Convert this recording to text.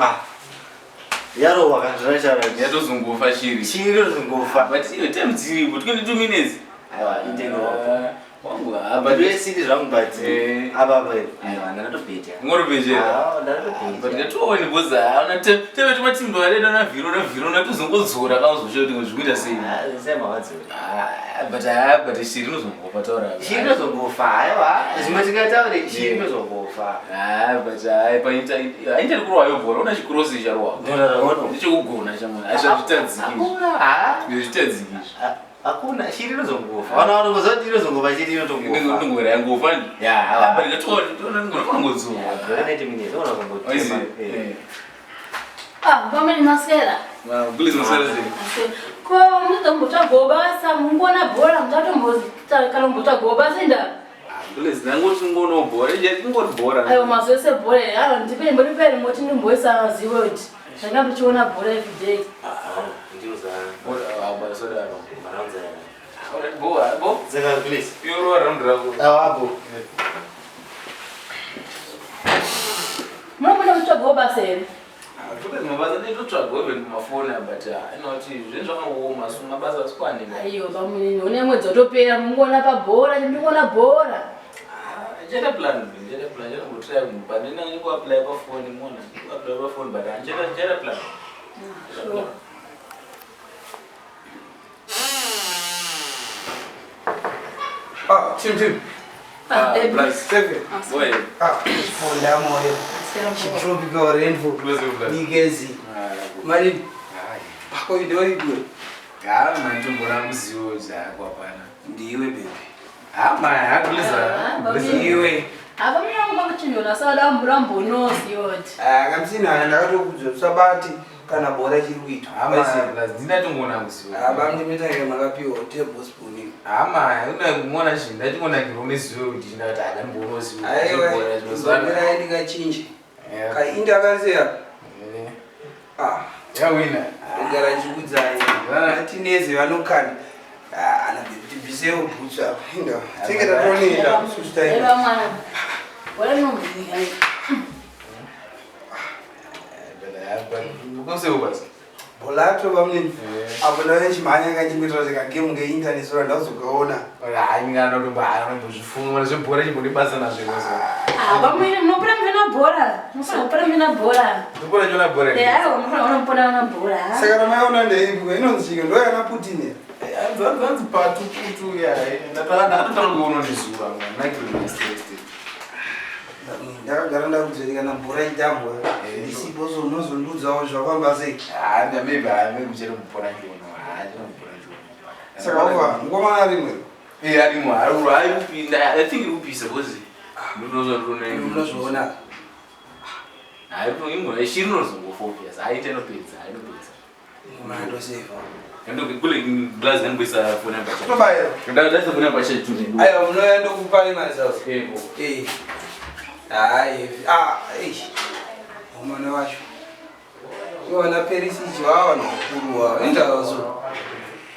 Ah. Yaro wakanzvira yatozongofa shiri. Shiri yozongofa. But iyo time dziripo 22 minutes. Aiwa intengo. Wangu But we see wrong but aba but aiwa ndinotopeta. Ngorobejera. Ah, ndinotopeta. But ngatoone boza ana teve timatindo areda na vhiro natozongodzora kauzosho kuti ngozvikuita sei. Ah, sema wadzora. But shiri inozongofa taura. Shiri inozongofa aiwa. Zvimwe tingataure shiri inozongofa. But painter kurwayo bhora una chikrosi charwa. Ndichokugona chamwe. Azvitadziki. Zvitadziki. Hakuna shiri inozongofa. Vana ngozoti inozongofa shiri inotongofa. Ndingora yangofa. Ya, but ngatoona ngofangodzora. Granite minutes ona kongotema. Bamunini maswera. Please maswera zini. Ko mutombotsva gobasa mungona bhora muchatombozi kana mbotsva gobasa inda. Please nangoti ngono bhora ngori bhora. Ayo mazvese bhora hayo ndipei mbori moti ndimboisa ziwe kuti ndanga ndichiona bhora every day. Ndiuza. Bhora soda. Maranza. Bo. Zeka please. Yoro around rako. Awabo. Mwana mutsva gobasa here. Because mabasa ndinotsvaga even kumafoni but inoti zvinhu zvakangooma so mabasa asikwani. Aiyo Bamunini une mwedzi watopera mungona pabhora ndingona bhora. Njeta plan ngotry but ndinenge kuapply pafoni mona. Kuapply pafoni but njeta plan. Sure. Tim. Plus 7. boy. Fonda moyo. Tropical rainfall. Nigezi. Mali. Pako idori good. Mantombora muzivo zvako hapana. Ndiwe baby. Hakuliza. Ndiwe. Apa mwangu kuchinjona sada mburambonosi yoti. Kamsina ndakatokudza sabati kana bhora chiri kuitwa. Ndinatongona muzivo. Ndimitaika makapiwa tablespoon. Unamona chinhu ndatingona kirome zivo kuti ndakati adambono zivo. Aiwa. Ndakira ndikachinja. Kainda akaseya. Yawina. Ndagara chikudzai. Vatinezi vanokana. Ana bibiseo butsa. Inda. Tekera tonenda kusustaina. Eva mwana. Wala nombiga. Ukosewo basi. Bolato Bamunini. Abona nchimanya kanchimira zikagame ngeinternet sora ndazokaona. Ingana ndozvifunga zvebhora chimbori basa nazvo. Bamunini munopera mvena bhora. Munopera mvena bhora. Ndopona chona bhora. Unopona na bhora. Saka ramaona ndeibwe inonzika ndo yana Putin. Vanzi patuputu ya. Ndatotangoona nezuva mwana. Ndakagara ndakuzereka na bhora idambwa. Ndisipo zonozondudzawo zvafamba sei. Maybe chero mupora njono. Saka uva ngoma rimwe. Arimo arikupinda. I think irikupisa because Unozviona. Imwe shiri inozongofocus. Haitenopedza. Mando seva. Kule glass ndangoisa foni yanga. Tobaira. Ndaisa foni yanga chetu. Ayo munoenda kupa myself. Ego. Ai. Mwana wacho. Iwana perisi chwawa na kuruwa. Enda wazo.